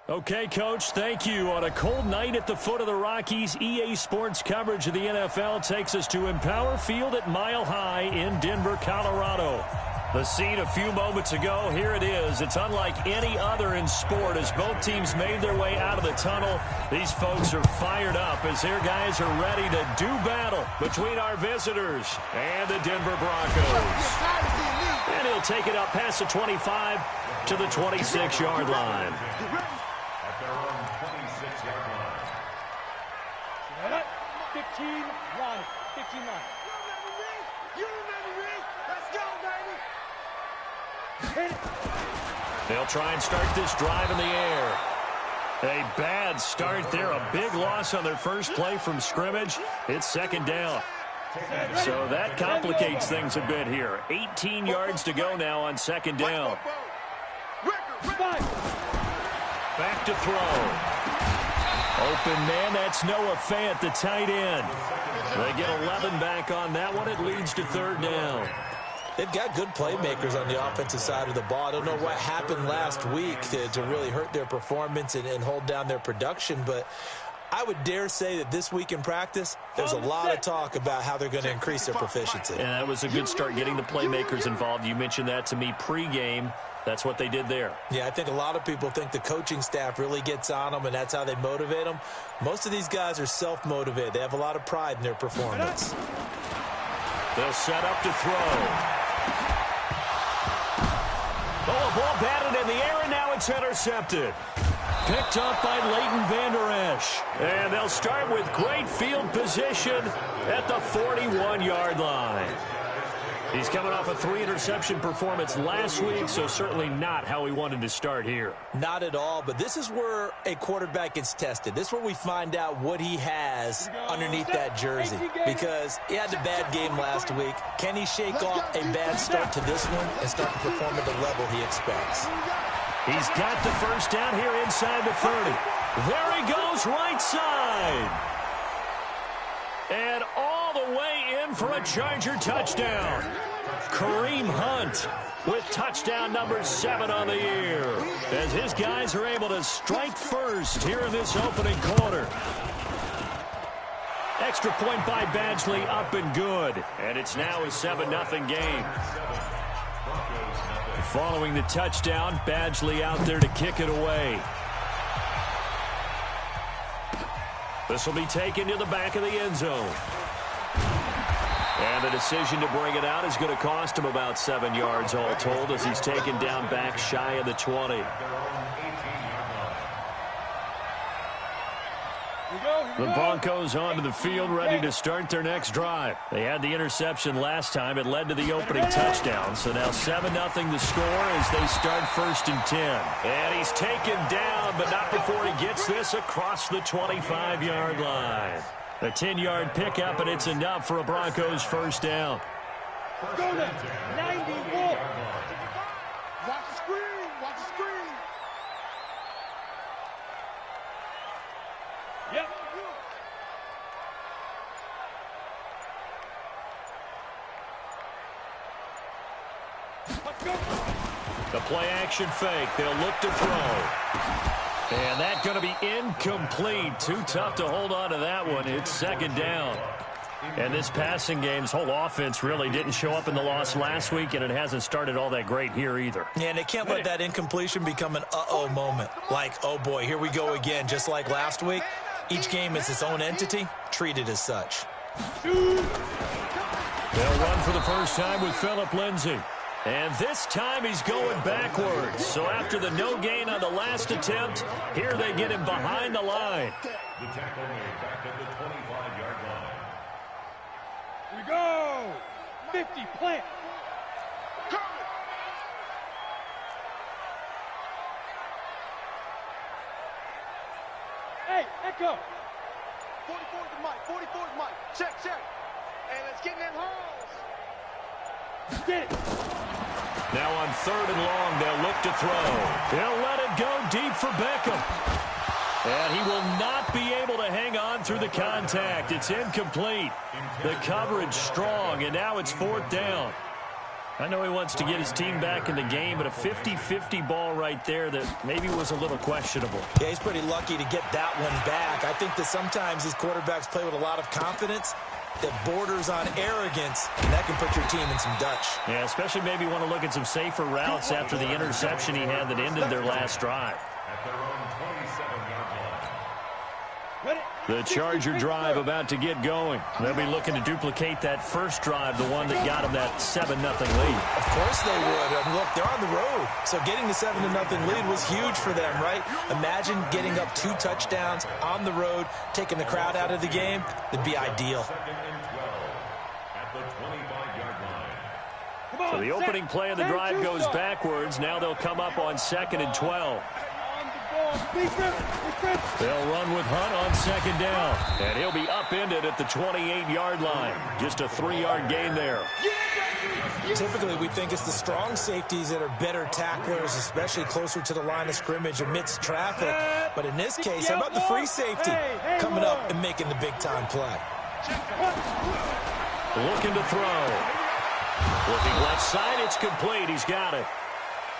Okay, Coach, thank you. On a cold night at the foot of the Rockies, EA Sports coverage of the NFL takes us to Empower Field at Mile High in Denver, Colorado. The scene a few moments ago, here it is. It's unlike any other in sport as both teams made their way out of the tunnel. These folks are fired up as their guys are ready to do battle between our visitors and the Denver Broncos. And he'll take it up past the 25 to the 26-yard line. 15 line. 15 line. You remember me? Let's go, baby. Hit it. They'll try and start this drive in the air. A bad start there. A big loss on their first play from scrimmage. It's second down. So that complicates things a bit here. 18 yards to go now on second down. Back to throw. Open man, that's Noah Fant, the tight end. They get 11 back on that one. It leads to third down. They've got good playmakers on the offensive side of the ball. I don't know what happened last week to really hurt their performance and hold down their production, but I would dare say that this week in practice, there's a lot of talk about how they're going to increase their proficiency. And that was a good start getting the playmakers involved. You mentioned that to me pregame. That's what they did there. Yeah, I think a lot of people think the coaching staff really gets on them, and that's how they motivate them. Most of these guys are self-motivated. They have a lot of pride in their performance. They'll set up to throw. Oh, a ball batted in the air, and now it's intercepted. Picked up by Leighton Vander Esch. And they'll start with great field position at the 41-yard line. He's coming off a 3-interception performance last week, so certainly not how he wanted to start here. Not at all, but this is where a quarterback gets tested. This is where we find out what he has underneath that jersey, because he had a bad game last week. Can he shake off a bad start to this one and start to perform at the level he expects? He's got the first down here inside the 30. There he goes, right side. And all the way in for a Charger touchdown. Kareem Hunt with touchdown number 7 on the year, as his guys are able to strike first here in this opening quarter. Extra point by Badgley, up and good. And it's now a 7-0 game. Following the touchdown, Badgley out there to kick it away. This will be taken to the back of the end zone. And the decision to bring it out is going to cost him about 7 yards all told, as he's taken down back shy of the 20. The Broncos onto the field, ready to start their next drive. They had the interception last time. It led to the opening touchdown. So now 7-0 the score as they start 1st and 10. And he's taken down, but not before he gets this across the 25-yard line. A 10-yard pickup, and it's enough for a Broncos first down. Go to 94. Watch the screen. Watch the screen. Yep. The play action fake. They'll look to throw. And that's going to be incomplete. Too tough to hold on to that one. It's second down. And this passing game's whole offense really didn't show up in the loss last week, and it hasn't started all that great here either. Yeah, and they can't let that incompletion become an uh-oh moment. Like, oh boy, here we go again, just like last week. Each game is its own entity, treated as such. They'll run for the first time with Phillip Lindsay. And this time he's going backwards. So after the no gain on the last attempt, here they get him behind the line. The tackle made back at the 25-yard line. Here we go. 50, plant. Hey, echo. 44 to Mike, 44 to Mike. Check, check. And let's get in them holes. Get it. Now on 3rd and long, they'll look to throw. He'll let it go deep for Beckham. And he will not be able to hang on through the contact. It's incomplete. The coverage strong, and now it's 4th down. I know he wants to get his team back in the game, but a 50-50 ball right there that maybe was a little questionable. Yeah, he's pretty lucky to get that one back. I think that sometimes these quarterbacks play with a lot of confidence that borders on arrogance, and that can put your team in some Dutch. Yeah, especially maybe want to look at some safer routes after the interception he had that ended their last drive. At their own 27-yard line. The Charger drive about to get going. They'll be looking to duplicate that first drive, the one that got them that 7-0 lead. Of course they would. Look, they're on the road, so getting the 7-0 lead was huge for them, right? Imagine getting up 2 touchdowns on the road, taking the crowd out of the game. It'd be ideal. Second and 12 at the 25-yard line. So the opening play of the drive goes backwards. Now they'll come up on 2nd and 12. They'll run with Hunt on 2nd down. And he'll be upended at the 28-yard line. Just a 3-yard gain there. Typically, we think it's the strong safeties that are better tacklers, especially closer to the line of scrimmage amidst traffic. But in this case, how about the free safety coming up and making the big-time play? Looking to throw. Looking left side, it's complete. He's got it.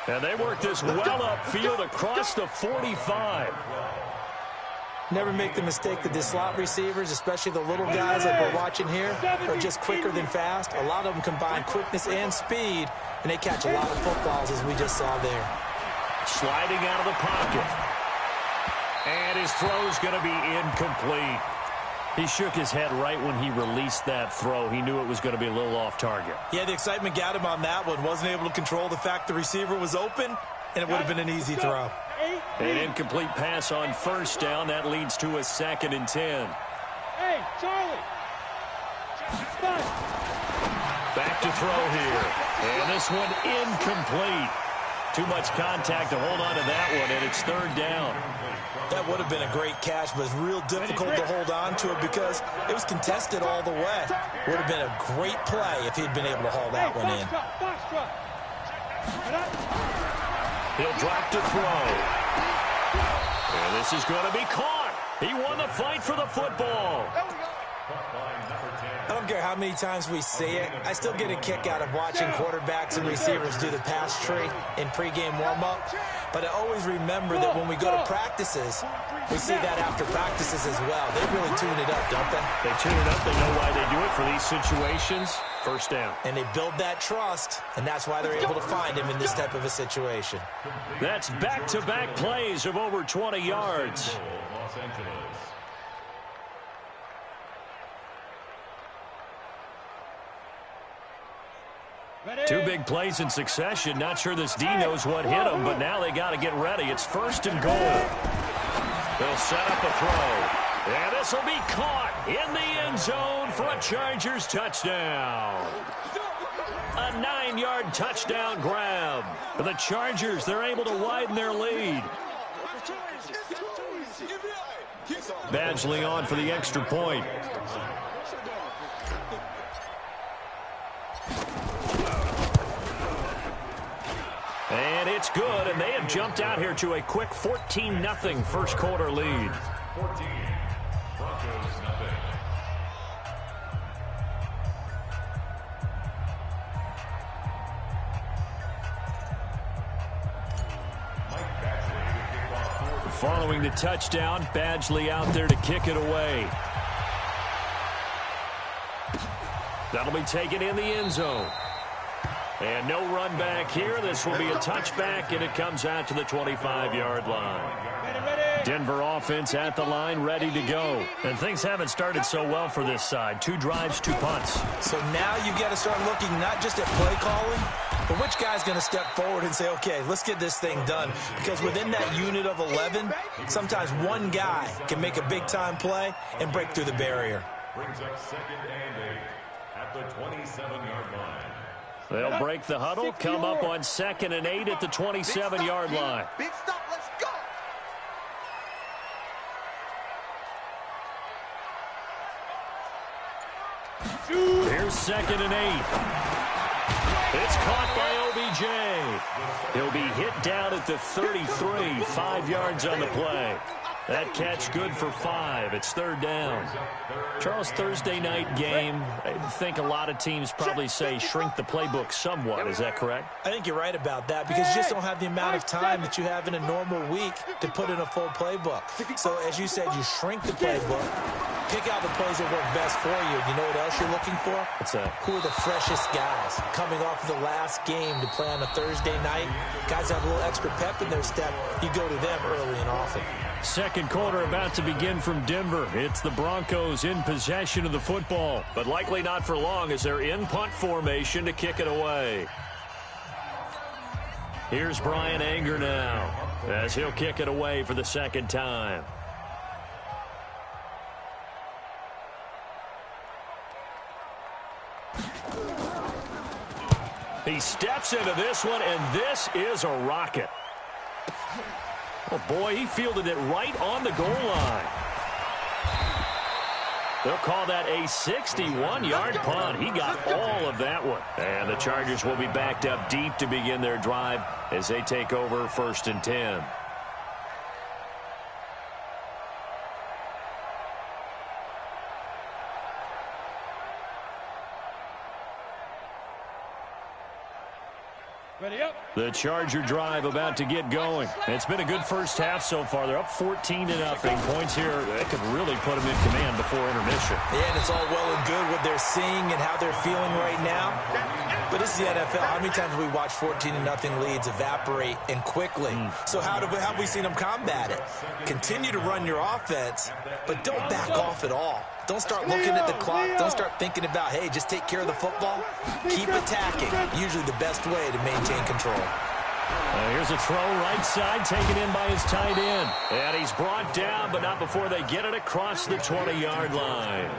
And they work this well upfield across the 45. Never make the mistake that the slot receivers, especially the little guys like we're watching here, are just quicker than fast. A lot of them combine quickness and speed, and they catch a lot of footballs, as we just saw there. Sliding out of the pocket. And his throw's going to be incomplete. He shook his head right when he released that throw. He knew it was going to be a little off target. Yeah, the excitement got him on that one. Wasn't able to control the fact the receiver was open, and it would have been an easy throw. An incomplete pass on 1st down. That leads to a 2nd and 10. Hey, Charlie. Back to throw here. And this one incomplete. Too much contact to hold on to that one, and it's 3rd down. That would have been a great catch, but it's real difficult to hold on to it because it was contested all the way. Would have been a great play if he'd been able to haul that one in. He'll drop to throw. And this is going to be caught. He won the fight for the football. I don't care how many times we see it. I still get a kick out of watching quarterbacks and receivers do the pass tree in pregame warm-up. But I always remember that when we go to practices, we see that after practices as well. They really tune it up, don't they? They tune it up. They know why they do it for these situations. 1st down. And they build that trust, and that's why they're able to find him in this type of a situation. That's back-to-back plays of over 20 yards. Los Angeles. Two big plays in succession. Not sure this D knows what hit him, but now they got to get ready. It's 1st and goal. They'll set up a throw. And this will be caught in the end zone for a Chargers touchdown. A 9-yard touchdown grab. For the Chargers, they're able to widen their lead. Badgley on for the extra point. And it's good, and they have jumped out here to a quick 14-0 first quarter lead. 14. Broncos nothing. Following the touchdown, Badgley out there to kick it away. That'll be taken in the end zone. And no run back here. This will be a touchback, and it comes out to the 25-yard line. Denver offense at the line, ready to go. And things haven't started so well for this side. 2 drives, 2 punts. So now you've got to start looking not just at play calling, but which guy's going to step forward and say, okay, let's get this thing done. Because within that unit of 11, sometimes one guy can make a big-time play and break through the barrier. Brings up 2nd and 8 at the 27-yard line. They'll break the huddle, come up on 2nd and 8 at the 27-yard line. Big stop, let's go. Here's 2nd and 8. It's caught by OBJ. He'll be hit down at the 33, 5 yards on the play. That catch good for 5. It's 3rd down. Charles, Thursday night game, I think a lot of teams probably say shrink the playbook somewhat. Is that correct? I think you're right about that because you just don't have the amount of time that you have in a normal week to put in a full playbook. So, as you said, you shrink the playbook, pick out the plays that work best for you. You know what else you're looking for? What's that? Who are the freshest guys coming off of the last game to play on a Thursday night? Guys have a little extra pep in their step. You go to them early and often. Second quarter about to begin from Denver. It's the Broncos in possession of the football, but likely not for long as they're in punt formation to kick it away. Here's Brian Anger now as he'll kick it away for the second time. He steps into this one, and this is a rocket. Oh, boy, he fielded it right on the goal line. They'll call that a 61-yard punt. He got all of that one. And the Chargers will be backed up deep to begin their drive as they take over 1st and 10. Ready up. The Charger drive about to get going. It's been a good first half so far. They're up 14-0. Points here that could really put them in command before intermission. Yeah, and it's all well and good what they're seeing and how they're feeling right now. But this is the NFL. How many times have we watched 14-0 leads evaporate and quickly? So how have we seen them combat it? Continue to run your offense, but don't back off at all. Don't start looking at the clock. Don't start thinking about, hey, just take care of the football. Keep attacking. Usually the best way to maintain control. Here's a throw right side taken in by his tight end. And he's brought down, but not before they get it across the 20-yard line.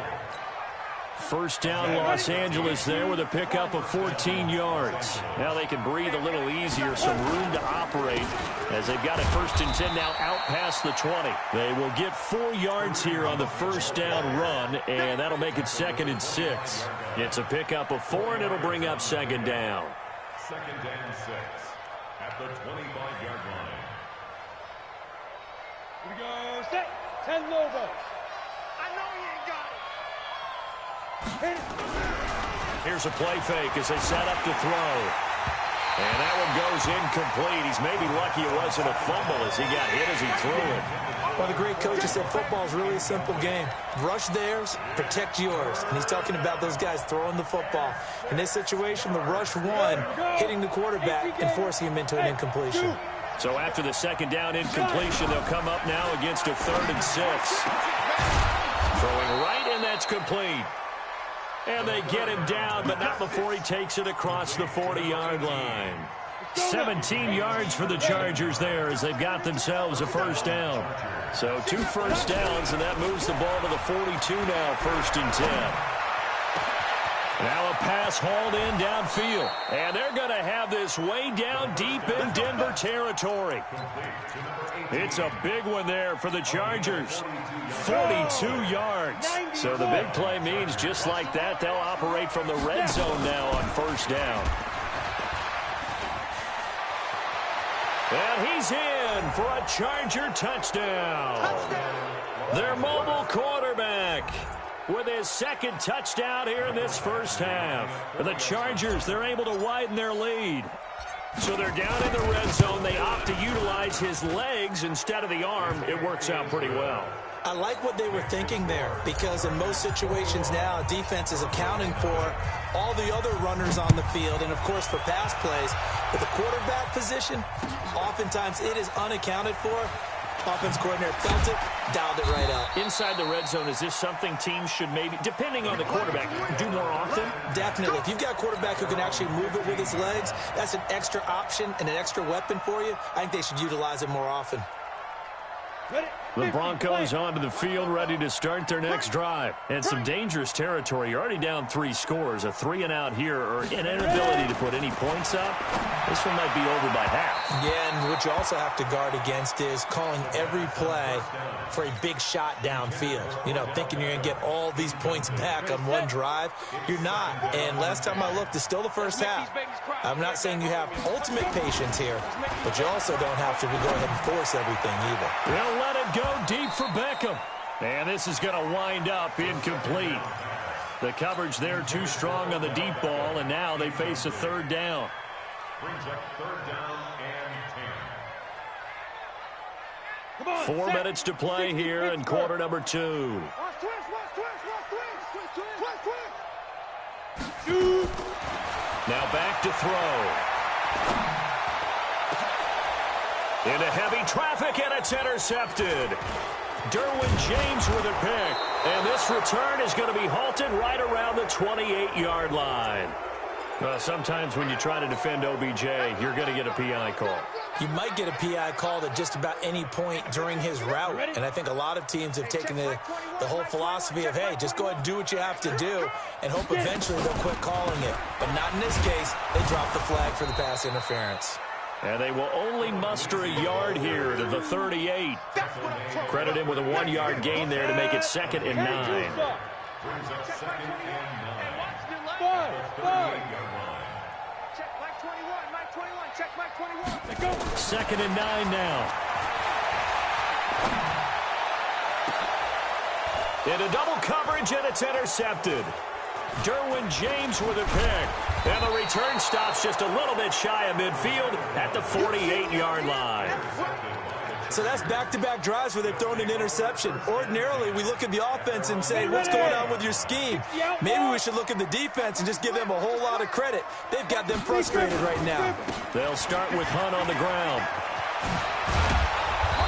First down, Los Angeles there with a pickup of 14 yards. Now they can breathe a little easier, some room to operate as they've got it 1st and 10 now out past the 20. They will get 4 yards here on the first down run, and that'll make it 2nd and 6. It's a pickup of 4, and it'll bring up 2nd down. 2nd and 6 at the 25-yard line. Here we go. Set. 10 Lobos. I know you ain't got it. Here's a play fake as they set up to throw. And that one goes incomplete. He's maybe lucky it wasn't a fumble as he got hit as he threw it. Well, the great coach has said football is really a simple game. Rush theirs, protect yours. And he's talking about those guys throwing the football. In this situation, the rush one, hitting the quarterback and forcing him into an incompletion. So after the 2nd down incompletion, they'll come up now against a 3rd and 6. Throwing right, and that's complete. And they get him down, but not before he takes it across the 40-yard line. 17 yards for the Chargers there as they've got themselves a first down. So 2 first downs, and that moves the ball to the 42 now, 1st and 10. Now a pass hauled in downfield. And they're going to have this way down deep in Denver territory. It's a big one there for the Chargers. 42 yards. So the big play means just like that, they'll operate from the red zone now on first down. And he's in for a Charger touchdown. Their mobile quarterback with his 2nd touchdown here in this first half. And the Chargers, they're able to widen their lead. So they're down in the red zone. They opt to utilize his legs instead of the arm. It works out pretty well. I like what they were thinking there because in most situations now, defense is accounting for all the other runners on the field and, of course, for pass plays. But the quarterback position, oftentimes it is unaccounted for. Offense coordinator felt it, dialed it right up. Inside the red zone, is this something teams should maybe, depending on the quarterback, do more often? Definitely. If you've got a quarterback who can actually move it with his legs, that's an extra option and an extra weapon for you. I think they should utilize it more often. The Broncos onto the field, ready to start their next drive. And some dangerous territory. You're already down 3 scores. A 3-and-out here, or an inability to put any points up. This one might be over by half. Yeah, and what you also have to guard against is calling every play for a big shot downfield. You know, thinking you're going to get all these points back on one drive. You're not. And last time I looked, it's still the first half. I'm not saying you have ultimate patience here, but you also don't have to go ahead and force everything either. They'll let it go deep for Beckham. And this is going to wind up incomplete. The coverage there too strong on the deep ball, and now they face a third down. Brings up third down and 10. 4 minutes to play here in quarter number 2. Now back to throw. Into heavy traffic, and it's intercepted. Derwin James with a pick. And this return is going to be halted right around the 28-yard line. Sometimes when you try to defend OBJ, you're going to get a PI call. You might get a PI called at just about any point during his route. And I think a lot of teams have taken the whole philosophy of, hey, just go ahead and do what you have to do and hope eventually they'll quit calling it. But not in this case. They dropped the flag for the pass interference. And they will only muster a yard here to the 38. Credit him with a 1-yard gain there to make it 2nd and 9. Brings up 2nd and 9. Check Mike 21, Mike 21, check Mike 21. Go. 2nd and 9 now. Into double coverage, and it's intercepted. Derwin James with a pick. And the return stops just a little bit shy of midfield at the 48-yard line. So that's back-to-back drives where they've thrown an interception. Ordinarily, we look at the offense and say, what's going on with your scheme? Maybe we should look at the defense and just give them a whole lot of credit. They've got them frustrated right now. They'll start with Hunt on the ground.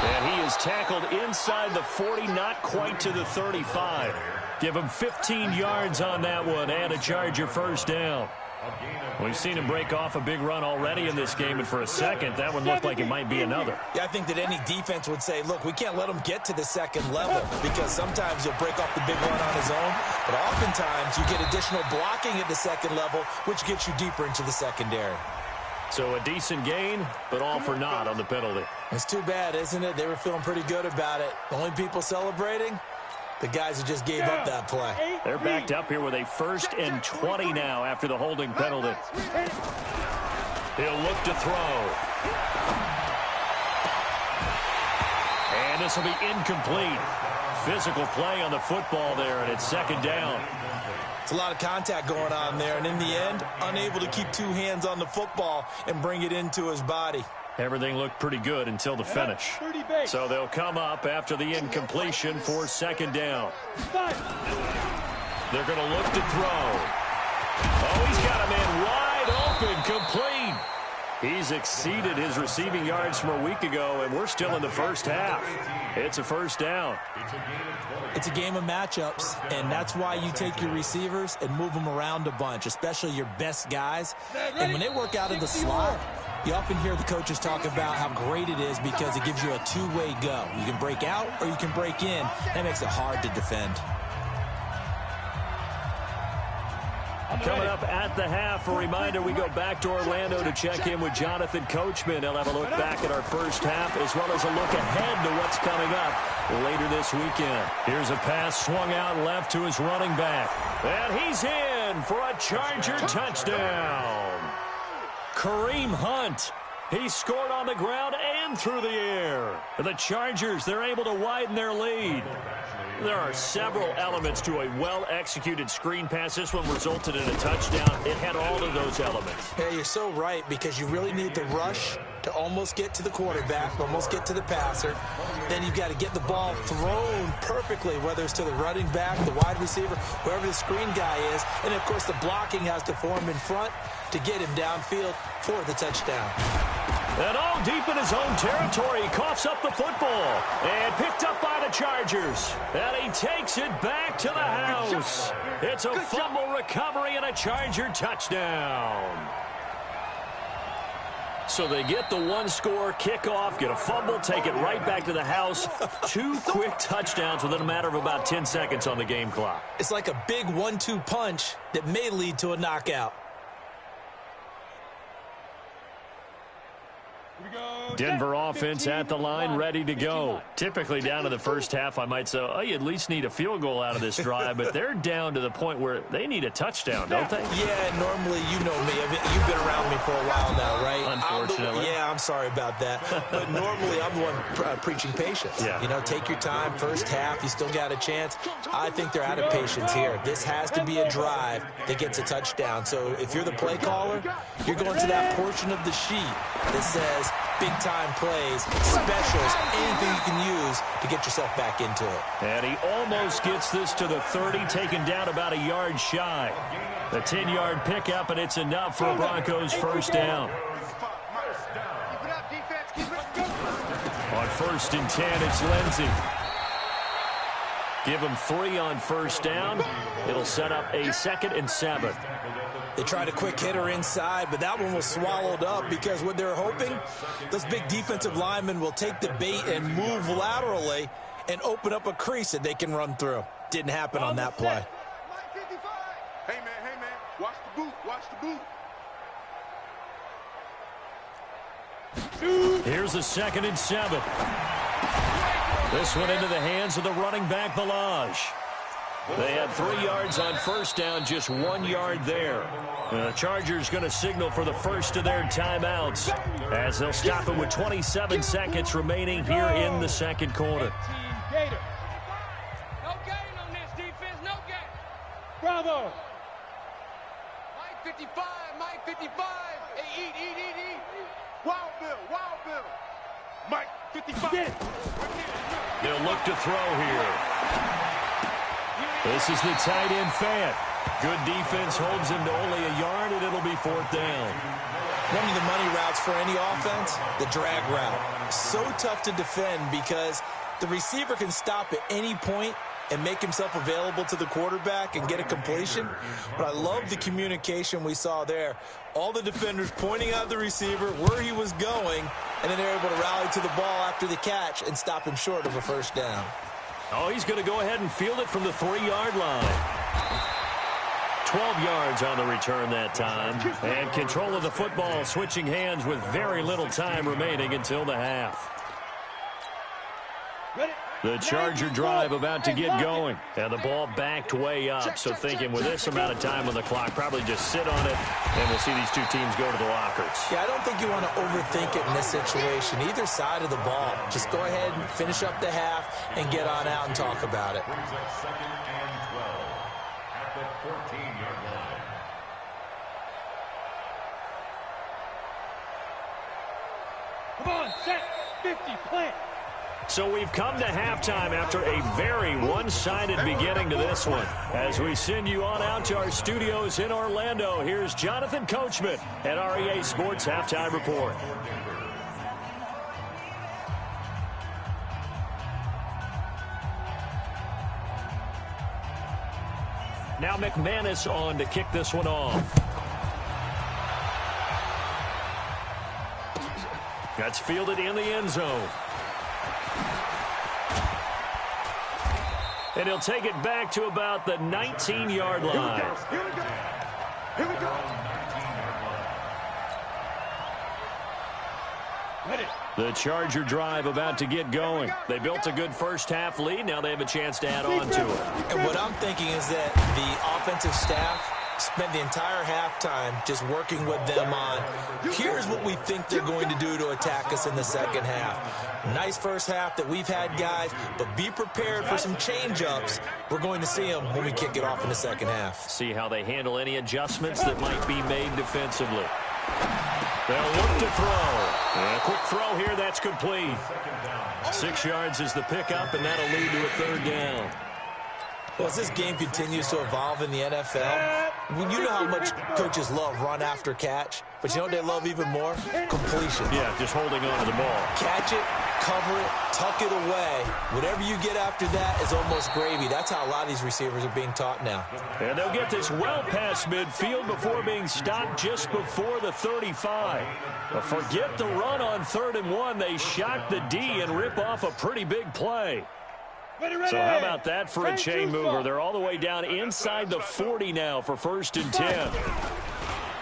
And he is tackled inside the 40, not quite to the 35. Give him 15 yards on that one and a Charger first down. We've seen him break off a big run already in this game, and for a second, that one looked like it might be another. Yeah, I think that any defense would say, look, we can't let him get to the second level because sometimes he'll break off the big run on his own, but oftentimes you get additional blocking at the second level, which gets you deeper into the secondary. So a decent gain, but all for naught on the penalty. It's too bad, isn't it? They were feeling pretty good about it. The only people celebrating? The guys who just gave up that play. They're backed up here with a 1st and 20 now after the holding penalty. He'll look to throw. And this will be incomplete. Physical play on the football there, and it's 2nd down. It's a lot of contact going on there, and in the end, unable to keep 2 hands on the football and bring it into his body. Everything looked pretty good until the finish. So they'll come up after the incompletion for 2nd down. They're going to look to throw. Oh, he's got a man wide open, complete. He's exceeded his receiving yards from a week ago, and we're still in the first half. It's a first down. It's a game of matchups, and that's why you take your receivers and move them around a bunch, especially your best guys. And when they work out of the slot, you often hear the coaches talk about how great it is because it gives you a two-way go. You can break out or you can break in. That makes it hard to defend. Coming up at the half, a reminder, we go back to Orlando to check in with Jonathan Coachman. He'll have a look back at our first half as well as a look ahead to what's coming up later this weekend. Here's a pass swung out left to his running back. And he's in for a Charger touchdown. Kareem Hunt. He scored on the ground and through the air. The Chargers, they're able to widen their lead. There are several elements to a well-executed screen pass. This one resulted in a touchdown. It had all of those elements. Yeah, you're so right, because you really need the rush to almost get to the quarterback, almost get to the passer. Then you've got to get the ball thrown perfectly, whether it's to the running back, the wide receiver, whoever the screen guy is. And, of course, the blocking has to form in front to get him downfield for the touchdown. And all deep in his own territory, he coughs up the football and picked up by the Chargers. And he takes it back to the house. It's a fumble recovery and a Charger touchdown. So they get the one-score kickoff, get a fumble, take it right back to the house. 2 quick touchdowns within a matter of about 10 seconds on the game clock. It's like a big 1-2 punch that may lead to a knockout. Denver offense at the line, ready to go. Typically down to the first half, I might say, oh, you at least need a field goal out of this drive, but they're down to the point where they need a touchdown, don't they? Yeah, normally, you know me. I mean, you've been around me for a while now, right? Unfortunately. I'm sorry about that. But normally, I'm the one preaching patience. Yeah. You know, take your time. First half, you still got a chance. I think they're out of patience here. This has to be a drive that gets a touchdown. So if you're the play caller, you're going to that portion of the sheet that says big-time plays, specials, anything you can use to get yourself back into it. And he almost gets this to the 30, taken down about a yard shy. The 10-yard pickup, and it's enough for Broncos first down. On 1st and 10, it's Lindsey. Give him 3 on first down. It'll set up a 2nd and 7. They tried a quick hitter inside, but that one was swallowed up because what they're hoping, those big defensive linemen will take the bait and move laterally and open up a crease that they can run through. Didn't happen on that play. Hey, man, watch the boot. Here's a 2nd and 7. This one into the hands of the running back, Balaj. They had 3 yards on first down, just 1 yard there. The Chargers going to signal for the first of their timeouts as they'll stop it with 27 seconds remaining here in the second quarter. No gain on this defense, no gain. Bravo. Mike 55. Hey, eat. Wild Bill. Mike 55. They'll look to throw here. This is the tight end Fant. Good defense holds him to only a yard, and it'll be 4th down. One of the money routes for any offense, the drag route. So tough to defend because the receiver can stop at any point and make himself available to the quarterback and get a completion. But I love the communication we saw there. All the defenders pointing out the receiver, where he was going, and then they're able to rally to the ball after the catch and stop him short of a first down. Oh, he's going to go ahead and field it from the 3-yard line. 12 yards on the return that time. And control of the football switching hands with very little time remaining until the half. The Charger drive about to get going. And the ball backed way up. So thinking with this amount of time on the clock, probably just sit on it, and we'll see these two teams go to the lockers. Yeah, I don't think you want to overthink it in this situation. Either side of the ball. Just go ahead and finish up the half and get on out and talk about it. Brings up 2nd and 12 at the 14-yard line. Come on, set, 50, plant. So we've come to halftime after a very one-sided beginning to this one. As we send you on out to our studios in Orlando, here's Jonathan Coachman at REA Sports Halftime Report. Now McManus on to kick this one off. That's fielded in the end zone. And he'll take it back to about the 19-yard line. Here we go. The Charger drive about to get going. They built a good first half lead. Now they have a chance to add on to it. And what I'm thinking is that the offensive staff spent the entire halftime just working with them on, here's what we think they're going to do to attack us in the second half. Nice first half that we've had, guys, but be prepared for some change-ups. We're going to see them when we kick it off in the second half. See how they handle any adjustments that might be made defensively. They'll look to throw. And a quick throw here, that's complete. 6 yards is the pickup, and that'll lead to a 3rd down. Well, as this game continues to evolve in the NFL, you know how much coaches love run after catch, but you know what they love even more? Completion. Yeah, just holding on to the ball. Catch it, cover it, tuck it away. Whatever you get after that is almost gravy. That's how a lot of these receivers are being taught now. And they'll get this well past midfield before being stopped just before the 35. But forget the run on 3rd and 1. They shock the D and rip off a pretty big play. So how about that for a chain mover? They're all the way down inside the 40 now for 1st and 10.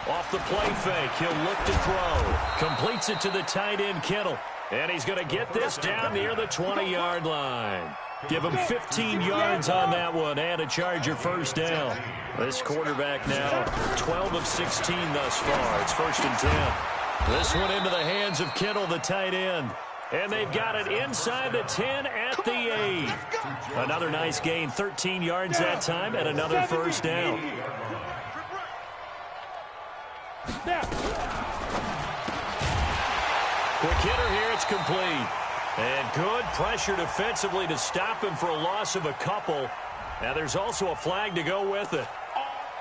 Off the play fake, he'll look to throw. Completes it to the tight end, Kittle. And he's going to get this down near the 20-yard line. Give him 15 yards on that one and a Charger first down. This quarterback now 12 of 16 thus far. It's 1st and 10. This one into the hands of Kittle, the tight end. And they've got it inside the 10 at the 8. Another nice gain, 13 yards that time, and another first down. Quick hitter here, it's complete. And good pressure defensively to stop him for a loss of a couple. Now there's also a flag to go with it.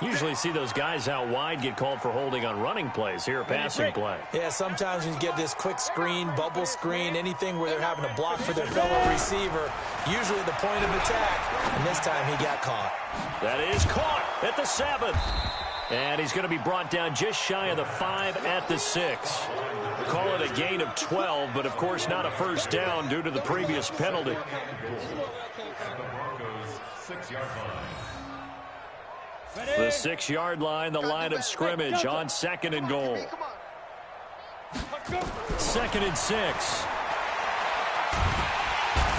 Usually see those guys out wide get called for holding on running plays. Here, a passing play. Yeah, sometimes when you get this quick screen, bubble screen, anything where they're having to block for their fellow receiver, usually the point of attack, and this time he got caught. That is caught at the 7. And he's going to be brought down just shy of the 5 at the 6. Call it a gain of 12, but of course not a first down due to the previous penalty. The 6-yard line, the line of scrimmage on 2nd and goal. 2nd and 6.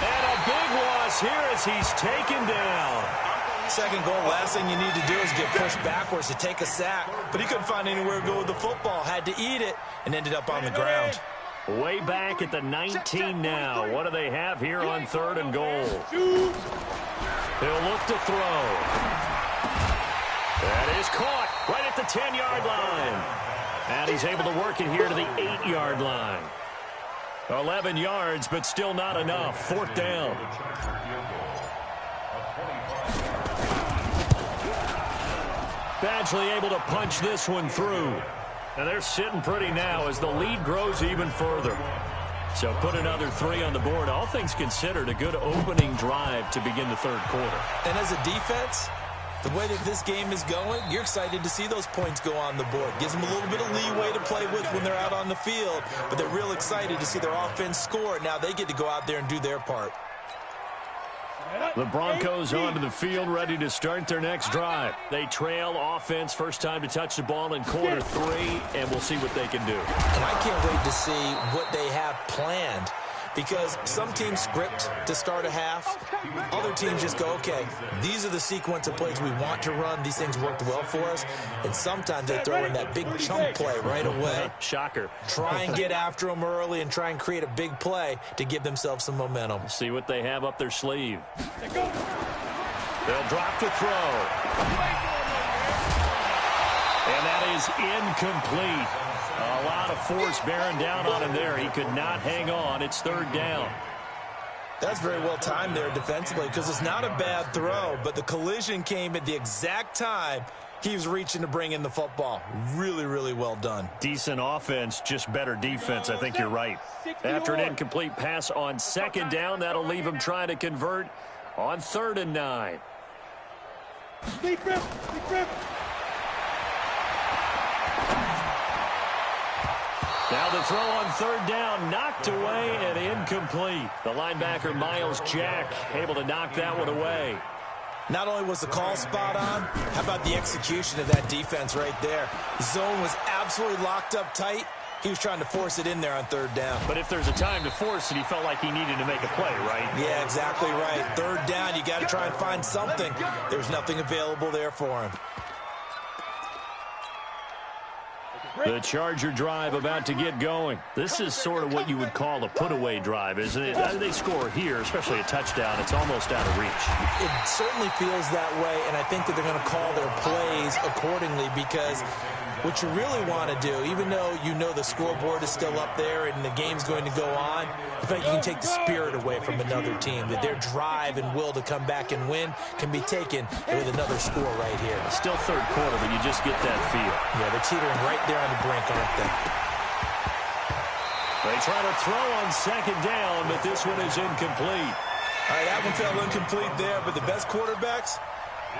And a big loss here as he's taken down. Second goal, last thing you need to do is get pushed backwards to take a sack. But he couldn't find anywhere to go with the football. Had to eat it and ended up on the ground. Way back at the 19 now. What do they have here on 3rd and goal? He'll look to throw. That is caught right at the 10-yard line. And he's able to work it here to the 8-yard line. 11 yards, but still not enough. 4th down. Badgley able to punch this one through. And they're sitting pretty now as the lead grows even further. So put another 3 on the board. All things considered, a good opening drive to begin the 3rd quarter. And as a defense, the way that this game is going, you're excited to see those points go on the board. Gives them a little bit of leeway to play with when they're out on the field. But they're real excited to see their offense score. Now they get to go out there and do their part. The Broncos onto the field, ready to start their next drive. They trail offense, first time to touch the ball in quarter 3, and we'll see what they can do. And I can't wait to see what they have planned, because some teams script to start a half. Other teams just go, okay, these are the sequence of plays we want to run. These things worked well for us. And sometimes they throw in that big chunk play right away. Shocker. Try and get after them early and try and create a big play to give themselves some momentum. See what they have up their sleeve. They'll drop the throw. And that is incomplete. A lot of force bearing down on him there. He could not hang on. It's 3rd down. That's very well timed there defensively, because it's not a bad throw, but the collision came at the exact time he was reaching to bring in the football. Really, really well done. Decent offense, just better defense. I think you're right. After an incomplete pass on 2nd down, that'll leave him trying to convert on 3rd and 9. Now the throw on 3rd down, knocked away and incomplete. The linebacker, Miles Jack, able to knock that one away. Not only was the call spot on, how about the execution of that defense right there? The zone was absolutely locked up tight. He was trying to force it in there on 3rd down. But if there's a time to force it, he felt like he needed to make a play, right? Yeah, exactly right. 3rd down, you got to try and find something. There's nothing available there for him. The Charger drive about to get going. This is sort of what you would call a put-away drive, isn't it? They score here, especially a touchdown. It's almost out of reach. It certainly feels that way, and I think that they're going to call their plays accordingly, because what you really want to do, even though you know the scoreboard is still up there and the game's going to go on, I think you can take the spirit away from another team, that their drive and will to come back and win can be taken with another score right here. Still 3rd quarter, but you just get that feel. Yeah, they're teetering right there on the brink, aren't they? They try to throw on 2nd down, but this one is incomplete. All right, that one fell incomplete there, but the best quarterbacks,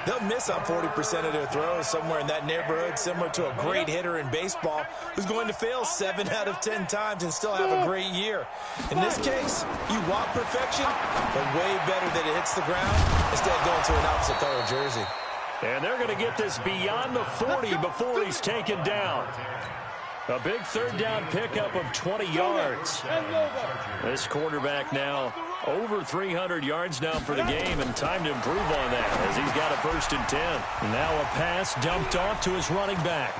they'll miss on 40% of their throws, somewhere in that neighborhood, similar to a great hitter in baseball who's going to fail 7 out of 10 times and still have a great year. In this case, you want perfection, but way better that it hits the ground instead of going to an opposite color jersey. And they're going to get this beyond the 40 before he's taken down. A big third down pickup of 20 yards. This quarterback now over 300 yards now for the game, and time to improve on that as he's got a 1st and 10. Now a pass dumped off to his running back.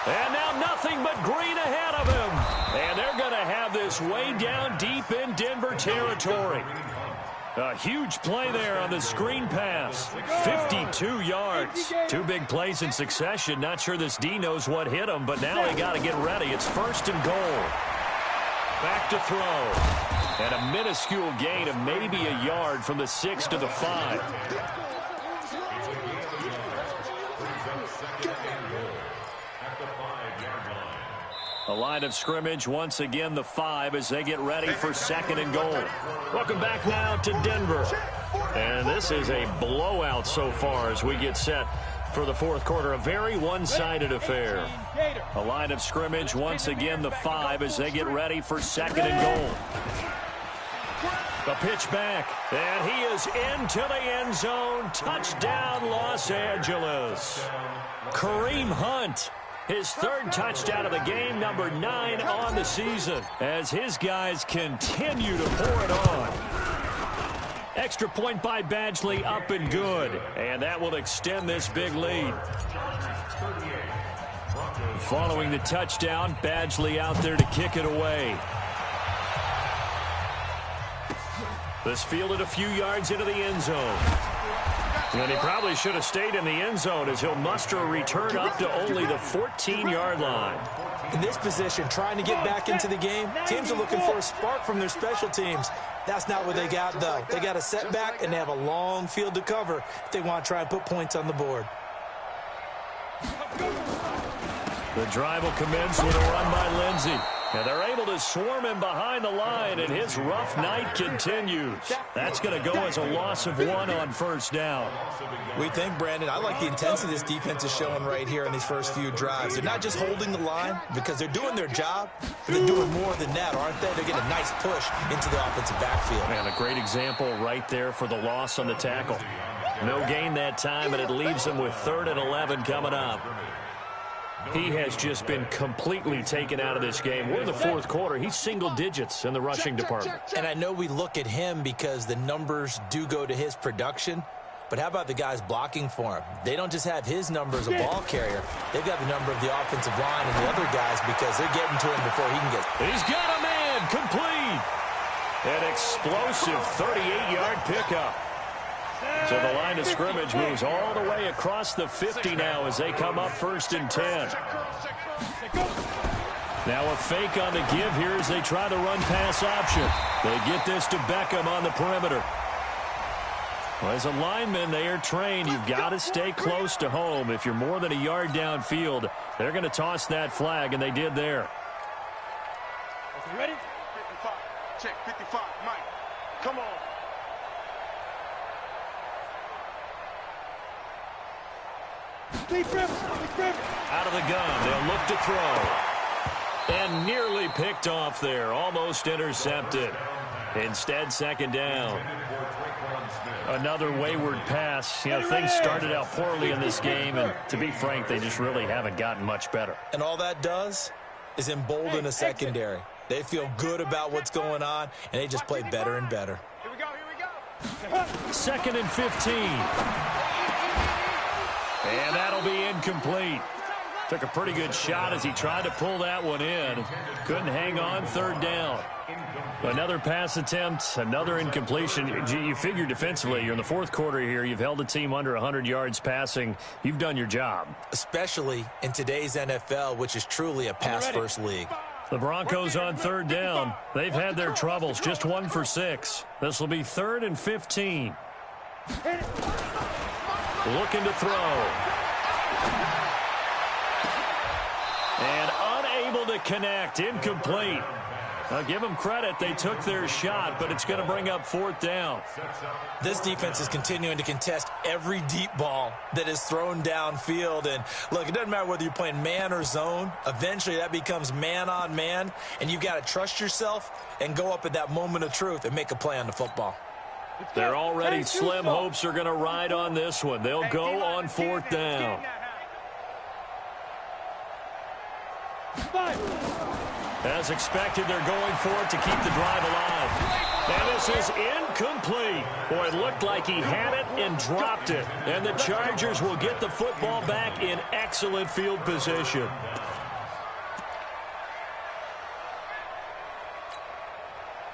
And now nothing but green ahead of him. And they're going to have this way down deep in Denver territory. A huge play there on the screen pass. 52 yards. 2 big plays in succession. Not sure this D knows what hit him, but now they got to get ready. It's 1st and goal. Back to throw. And a minuscule gain of maybe a yard from the 6 to the 5. A line of scrimmage, once again the 5 as they get ready for 2nd and goal. Welcome back now to Denver. And this is a blowout so far as we get set for the 4th quarter. A very one-sided affair. A line of scrimmage, once again the 5 as they get ready for 2nd and goal. The pitch back, and he is into the end zone. Touchdown, Los Angeles. Kareem Hunt. His 3rd touchdown of the game, number 9 on the season, as his guys continue to pour it on. Extra point by Badgley, up and good, and that will extend this big lead. Following the touchdown, Badgley out there to kick it away. This fielded a few yards into the end zone. And he probably should have stayed in the end zone as he'll muster a return up to only the 14-yard line. In this position, trying to get back into the game, teams are looking for a spark from their special teams. That's not what they got, though. They got a setback, and they have a long field to cover if they want to try and put points on the board. The drive will commence with a run by Lindsey. And they're able to swarm him behind the line, and his rough night continues. That's going to go as a loss of 1 on 1st down. We think, Brandon, I like the intensity this defense is showing right here in these first few drives. They're not just holding the line because they're doing their job, but they're doing more than that, aren't they? They're getting a nice push into the offensive backfield. And a great example right there for the loss on the tackle. No gain that time, and it leaves them with 3rd and 11 coming up. He has just been completely taken out of this game. We're in the 4th quarter. He's single digits in the rushing department. And I know we look at him because the numbers do go to his production, but how about the guys blocking for him? They don't just have his number as a ball carrier. They've got the number of the offensive line and the other guys because they're getting to him before he can get. He's got a man complete. An explosive 38-yard pickup. So the line of scrimmage moves all the way across the 50 now as they come up 1st and 10. Now a fake on the give here as they try the run-pass option. They get this to Beckham on the perimeter. Well, as a lineman, they are trained. You've got to stay close to home. If you're more than a yard downfield, they're going to toss that flag, and they did there. Ready? 55. Check 55. Mike, come on. Out of the gun, they'll look to throw. And nearly picked off there, almost intercepted. Instead, 2nd down. Another wayward pass. You know, things started out poorly in this game, and to be frank, they just really haven't gotten much better. And all that does is embolden a secondary. They feel good about what's going on, and they just play better and better. Here we go. 2nd and 15. And that'll be incomplete. Took a pretty good shot as he tried to pull that one in. Couldn't hang on, 3rd down. Another pass attempt, another incompletion. You figure defensively, you're in the 4th quarter here. You've held a team under 100 yards passing. You've done your job. Especially in today's NFL, which is truly a pass-first league. The Broncos on 3rd down. They've had their troubles, just 1 for 6. This will be 3rd and 15. Looking to throw. And unable to connect. Incomplete. I'll give them credit. They took their shot, but it's going to bring up 4th down. This defense is continuing to contest every deep ball that is thrown downfield. And, look, it doesn't matter whether you're playing man or zone. Eventually, that becomes man-on-man, and you've got to trust yourself and go up at that moment of truth and make a play on the football. Their already slim hopes are going to ride on this one. They'll go on 4th down. As expected, they're going for it to keep the drive alive. And this is incomplete. Boy, it looked like he had it and dropped it. And the Chargers will get the football back in excellent field position.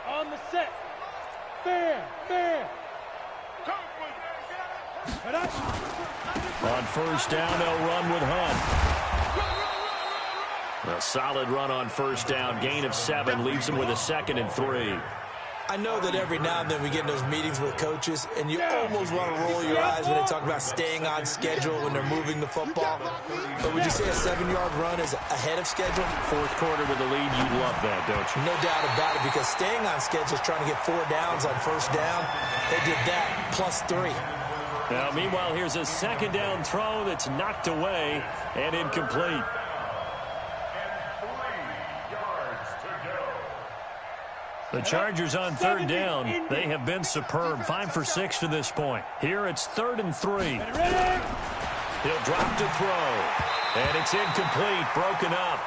On the set. Fair. On 1st down, they'll run with Hunt. A solid run on 1st down. Gain of 7 leaves him with a 2nd and 3. I know that every now and then we get in those meetings with coaches, and you almost want to roll your eyes when they talk about staying on schedule when they're moving the football. But would you say a 7-yard run is ahead of schedule? 4th quarter with the lead, you love that, don't you? No doubt about it, because staying on schedule is trying to get 4 downs on 1st down. They did that, plus 3. Now, meanwhile, here's a 2nd down throw that's knocked away and incomplete. The Chargers on 3rd down. They have been superb. 5 for 6 to this point. Here it's 3rd and 3. He'll drop to throw. And it's incomplete, broken up.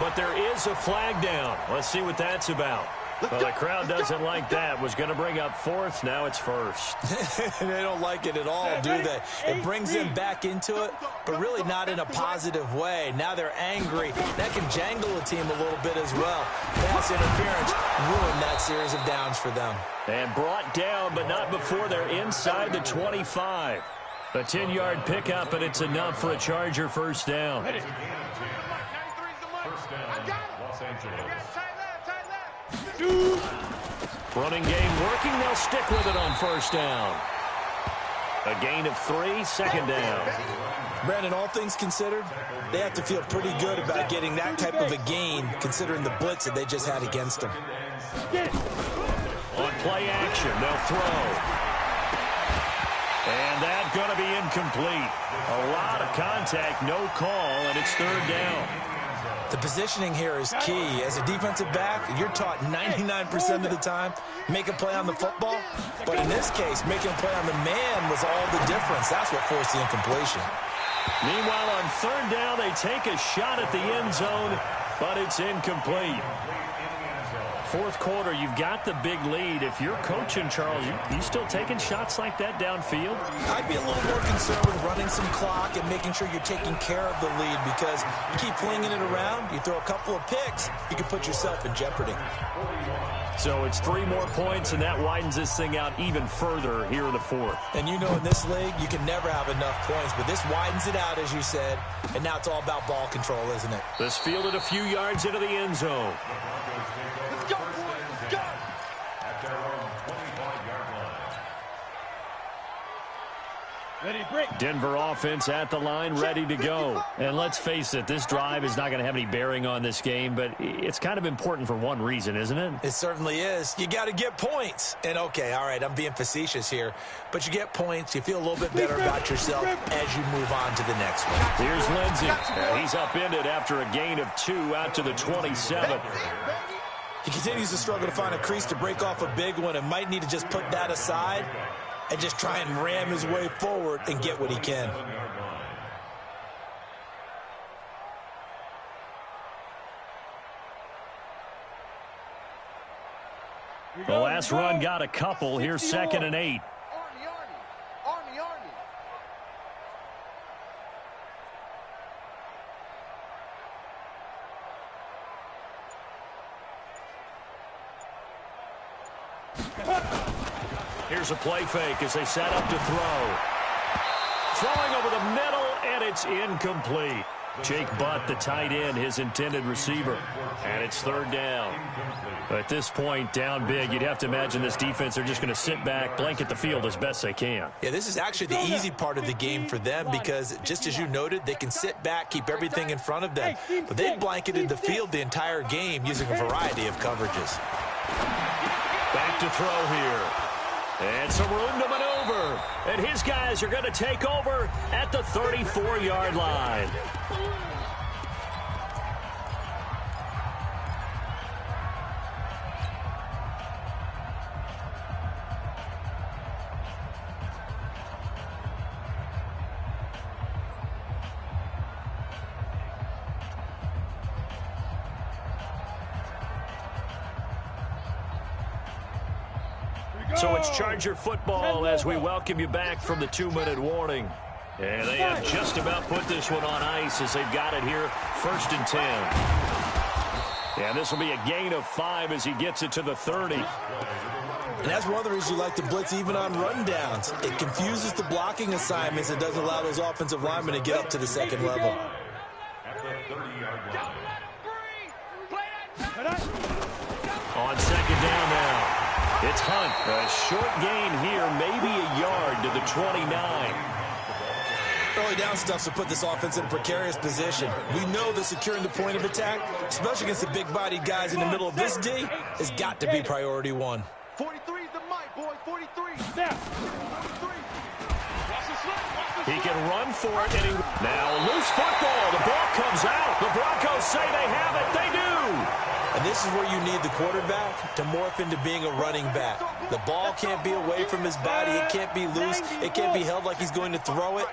But there is a flag down. Let's see what that's about. Well, the crowd doesn't like that. Was going to bring up 4th. Now it's 1st. They don't like it at all, do they? It brings them back into it, but really not in a positive way. Now they're angry. That can jangle a team a little bit as well. Pass interference ruined that series of downs for them. And brought down, but not before they're inside the 25. A 10-yard pickup, and it's enough for a Charger 1st down. Running game working. They'll stick with it on 1st down. A gain of 3, 2nd down. Brandon, all things considered, they have to feel pretty good about getting that type of a gain, considering the blitz that they just had against them. On play action, they'll throw. And that's going to be incomplete. A lot of contact, no call, and it's 3rd down. The positioning here is key. As a defensive back, you're taught 99% of the time, make a play on the football. But in this case, making a play on the man was all the difference. That's what forced the incompletion. Meanwhile, on 3rd down, they take a shot at the end zone, but it's incomplete. 4th quarter, you've got the big lead. If you're coaching, Charles, you still taking shots like that downfield? I'd be a little more concerned with running some clock and making sure you're taking care of the lead, because you keep flinging it around, you throw a couple of picks, you can put yourself in jeopardy. So it's 3 more points, and that widens this thing out even further here in the 4th. And you know in this league, you can never have enough points, but this widens it out, as you said, and now it's all about ball control, isn't it? This fielded a few yards into the end zone. Let's go, boys, let's go. At their own 25-yard line. Ready, break. Denver offense at the line, ready to go. And let's face it, this drive is not going to have any bearing on this game, but it's kind of important for one reason, isn't it? It certainly is. You got to get points. And, okay, all right, I'm being facetious here, but you get points, you feel a little bit better about yourself as you move on to the next one. Here's Lindsey. He's upended after a gain of 2 out to the 27. He continues to struggle to find a crease to break off a big one and might need to just put that aside and just try and ram his way forward and get what he can. The last run got a couple. Here's 2nd and 8. Army. Here's a play fake as they set up to throw. Throwing over the middle, and it's incomplete. Jake Butt, the tight end, his intended receiver. And it's 3rd down. At this point, down big, you'd have to imagine this defense, they're just going to sit back, blanket the field as best they can. Yeah, this is actually the easy part of the game for them because, just as you noted, they can sit back, keep everything in front of them. But they've blanketed the field the entire game using a variety of coverages. Back to throw here. And some room to maneuver. And his guys are going to take over at the 34-yard line. So it's Charger football as we welcome you back from the 2-minute warning. And they have just about put this one on ice as they've got it here, 1st and 10. And this will be a gain of 5 as he gets it to the 30. And that's one of the reasons you like to blitz even on rundowns. It confuses the blocking assignments. It doesn't allow those offensive linemen to get up to the second level. On 2nd down now, it's Hunt. A short gain here, maybe a yard to the 29. Early down stuff to put this offense in a precarious position. We know that securing the point of attack, especially against the big-bodied guys in the middle of this D, has got to be priority 1. 43 is the mic, boys. 43. Now. 43. Watch the slip. He can run for it. And now loose football. The ball comes out. The Broncos say they have it. They do. And this is where you need the quarterback to morph into being a running back. The ball can't be away from his body. It can't be loose. It can't be held like he's going to throw it.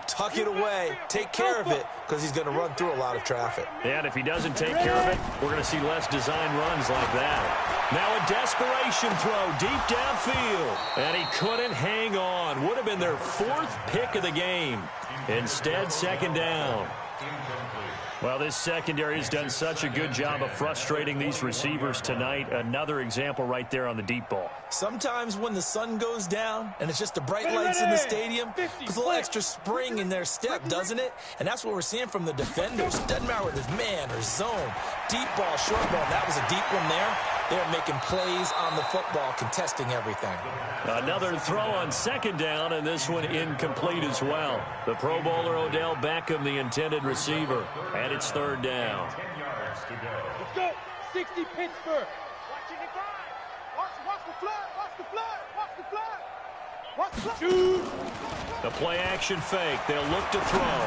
Tuck it away. Take care of it because he's going to run through a lot of traffic. And if he doesn't take care of it, we're going to see less design runs like that. Now a desperation throw deep downfield. And he couldn't hang on. Would have been their 4th pick of the game. Instead, 2nd down. Well, this secondary has done such a good job of frustrating these receivers tonight. Another example right there on the deep ball. Sometimes when the sun goes down and it's just the bright lights in the stadium, there's a little extra spring in their step, doesn't it? And that's what we're seeing from the defenders. Doesn't matter whether it's man or zone. Deep ball, short ball. That was a deep one there. They're making plays on the football, contesting everything. Another throw on 2nd down, and this one incomplete as well. The Pro Bowler Odell Beckham, the intended receiver, and it's 3rd down. 10 yards to go. Let's go. 60 Pittsburgh. Watching the fly. Watch the flood. Watch the flood. Watch the flood. Watch the flood. Shoot. The play action fake. They'll look to throw.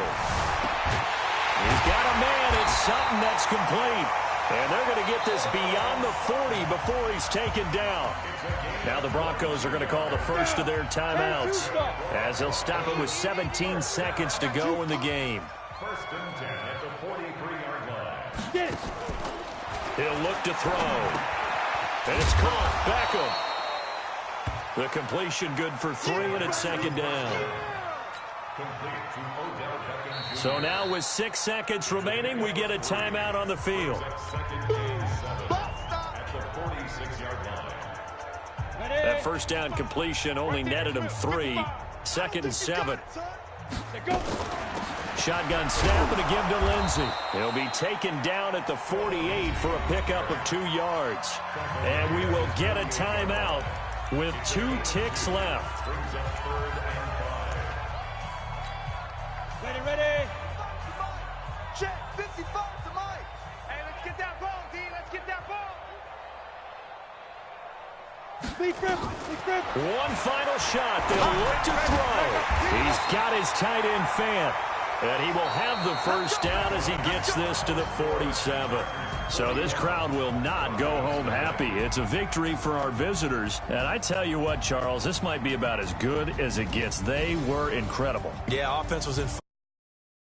He's got a man. It's something that's complete. And they're going to get this beyond the 40 before he's taken down. Now the Broncos are going to call the first of their timeouts as they'll stop it with 17 seconds to go in the game. 1st and 10 at the 43-yard line. Get it. He'll look to throw. And it's caught. Beckham. The completion good for 3, and it's 2nd down. So now with 6 seconds remaining, we get a timeout on the field. That 1st down completion only netted him 3. 2nd and 7. Shotgun snap and a give to Lindsey. He'll be taken down at the 48 for a pickup of 2 yards. And we will get a timeout with 2 ticks left. Ready. Check. 55 to Mike. Hey, let's get that ball, D. Let's get that ball. One final shot. They'll look to throw. He's got his tight end fan. And he will have the 1st down as he gets this to the 47. So this crowd will not go home happy. It's a victory for our visitors. And I tell you what, Charles, this might be about as good as it gets. They were incredible. Yeah, offense was in